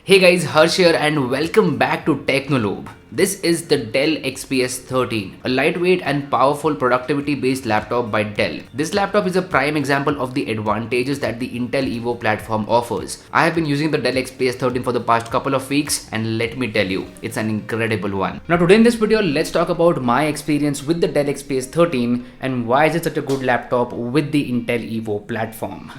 Hey guys, Harsh here and welcome back to Technolobe. This is the Dell XPS 13, a lightweight and powerful productivity-based laptop by Dell. This laptop is a prime example of the advantages that the Intel Evo platform offers. I have been using the Dell XPS 13 for the past couple of weeks and let me tell you, it's an incredible one. Now today in this video, let's talk about my experience with the Dell XPS 13 and why is it such a good laptop with the Intel Evo platform.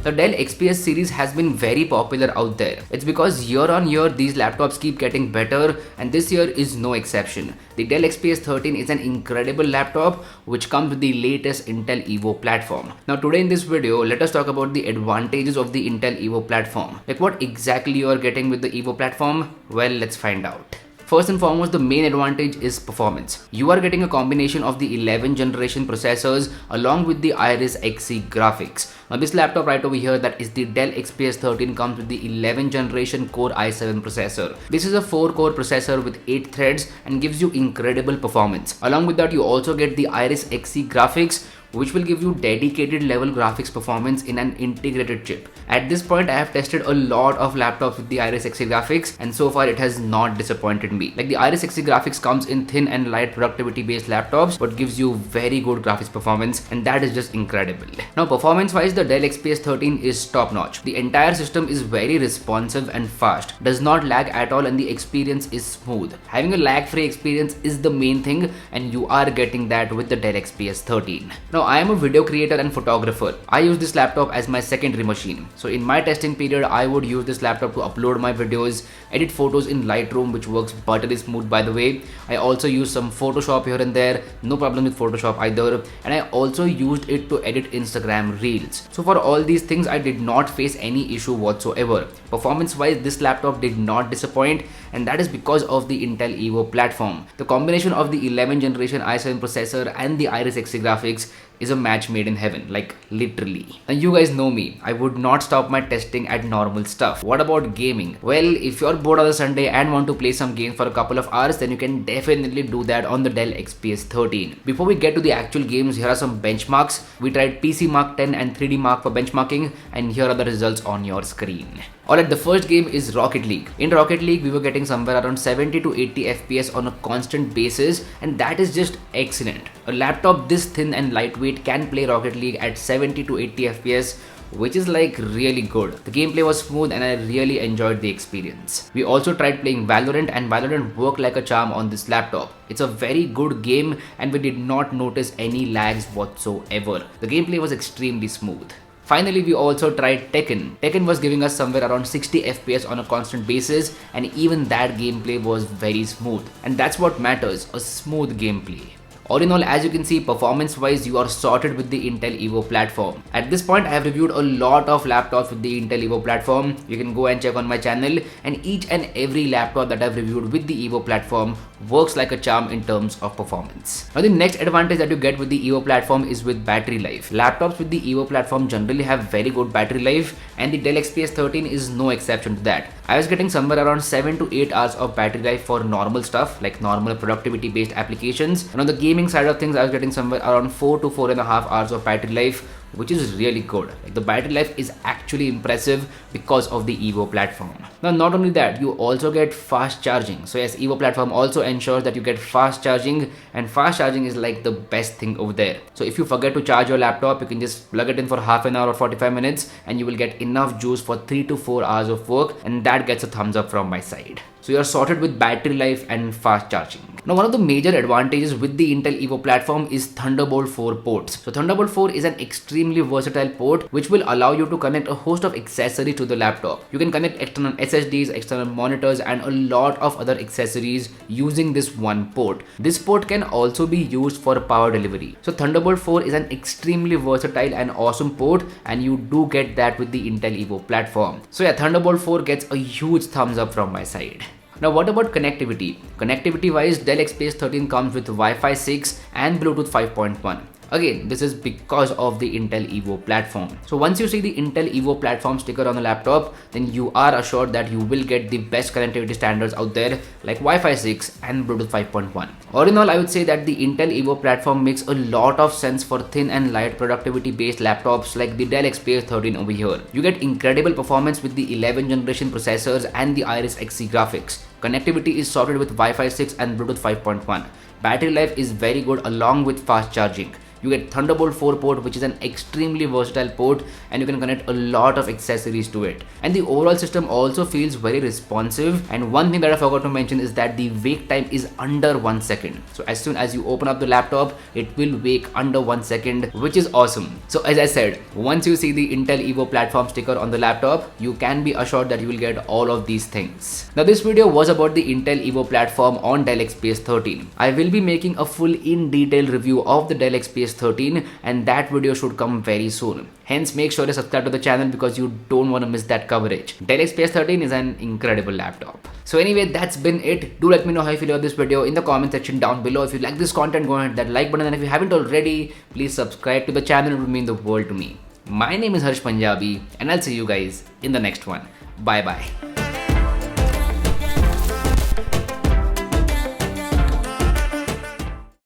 The Dell XPS series has been very popular out there. It's because year on year these laptops keep getting better and this year is no exception. The Dell XPS 13 is an incredible laptop which comes with the latest Intel Evo platform. Now today in this video, let us talk about the advantages of the Intel Evo platform. Like what exactly you are getting with the Evo platform? Well, let's find out. First and foremost, the main advantage is performance. You are getting a combination of the 11th generation processors along with the Iris Xe graphics. Now this laptop right over here, that is the Dell XPS 13, comes with the 11th generation Core i7 processor. This is a 4-core processor with 8 threads and gives you incredible performance. Along with that, you also get the Iris Xe graphics, which will give you dedicated level graphics performance in an integrated chip. At this point, I have tested a lot of laptops with the Iris Xe graphics and so far it has not disappointed me. Like the Iris Xe graphics comes in thin and light productivity based laptops but gives you very good graphics performance and that is just incredible. Now performance wise, the Dell XPS 13 is top notch. The entire system is very responsive and fast, does not lag at all and the experience is smooth. Having a lag free experience is the main thing and you are getting that with the Dell XPS 13. Now I am a video creator and photographer. I use this laptop as my secondary machine. So in my testing period, I would use this laptop to upload my videos, edit photos in Lightroom, which works buttery smooth by the way. I also use some Photoshop here and there, no problem with Photoshop either. And I also used it to edit Instagram Reels. So for all these things, I did not face any issue whatsoever. Performance wise, this laptop did not disappoint and that is because of the Intel Evo platform. The combination of the 11th generation i7 processor and the Iris Xe graphics is a match made in heaven, like literally. Now you guys know me, I would not stop my testing at normal stuff. What about gaming? Well, if you're bored on a Sunday and want to play some games for a couple of hours, then you can definitely do that on the Dell XPS 13. Before we get to the actual games, here are some benchmarks. We tried PC Mark 10 and 3D Mark for benchmarking and here are the results on your screen. Alright, the first game is Rocket League. In Rocket League, we were getting somewhere around 70 to 80 FPS on a constant basis and that is just excellent. A laptop this thin and lightweight can play Rocket League at 70 to 80 FPS, which is like really good. The gameplay was smooth and I really enjoyed the experience. We also tried playing Valorant and Valorant worked like a charm on this laptop. It's a very good game and we did not notice any lags whatsoever. The gameplay was extremely smooth. Finally, we also tried Tekken. Tekken was giving us somewhere around 60 FPS on a constant basis and even that gameplay was very smooth. And that's what matters, a smooth gameplay. All in all, as you can see, performance wise, you are sorted with the Intel Evo platform. At this point, I have reviewed a lot of laptops with the Intel Evo platform. You can go and check on my channel and each and every laptop that I've reviewed with the Evo platform works like a charm in terms of performance. Now the next advantage that you get with the Evo platform is with battery life. Laptops with the Evo platform generally have very good battery life and the Dell XPS 13 is no exception to that. I was getting somewhere around 7 to 8 hours of battery life for normal stuff like normal productivity based applications, and on the gaming side of things I was getting somewhere around 4 to 4.5 hours of battery life, which is really good. Like the battery life is actually impressive because of the Evo platform. Now not only that, you also get fast charging. So yes, Evo platform also ensures that you get fast charging and fast charging is like the best thing over there. So if you forget to charge your laptop, you can just plug it in for half an hour or 45 minutes and you will get enough juice for 3 to 4 hours of work and that gets a thumbs up from my side. So you are sorted with battery life and fast charging. Now one of the major advantages with the Intel Evo platform is Thunderbolt 4 ports. So Thunderbolt 4 is an extremely versatile port which will allow you to connect a host of accessories to the laptop. You can connect external SSDs, external monitors and a lot of other accessories using this one port. This port can also be used for power delivery. So Thunderbolt 4 is an extremely versatile and awesome port and you do get that with the Intel Evo platform. So yeah, Thunderbolt 4 gets a huge thumbs up from my side. Now what about connectivity? Connectivity wise, Dell XPS 13 comes with Wi-Fi 6 and Bluetooth 5.1. Again, this is because of the Intel Evo platform. So once you see the Intel Evo platform sticker on the laptop, then you are assured that you will get the best connectivity standards out there like Wi-Fi 6 and Bluetooth 5.1. All in all, I would say that the Intel Evo platform makes a lot of sense for thin and light productivity based laptops like the Dell XPS 13 over here. You get incredible performance with the 11th generation processors and the Iris Xe graphics. Connectivity is sorted with Wi-Fi 6 and Bluetooth 5.1. Battery life is very good along with fast charging. You get Thunderbolt 4 port, which is an extremely versatile port, and you can connect a lot of accessories to it. And the overall system also feels very responsive. And one thing that I forgot to mention is that the wake time is under 1 second. So as soon as you open up the laptop, it will wake under 1 second, which is awesome. So as I said, once you see the Intel Evo platform sticker on the laptop, you can be assured that you will get all of these things. Now this video was about the Intel Evo platform on Dell XPS 13. I will be making a full in-detail review of the Dell XPS 13 and that video should come very soon. Hence make sure to subscribe to the channel because you don't want to miss that coverage. Dell XPS 13 is an incredible laptop. So anyway, that's been it. Do let me know how you feel about this video in the comment section down below. If you like this content, go ahead and hit that like button, and if you haven't already, please subscribe to the channel. It would mean the world to me. My name is Harsh Punjabi and I'll see you guys in the next one. Bye bye.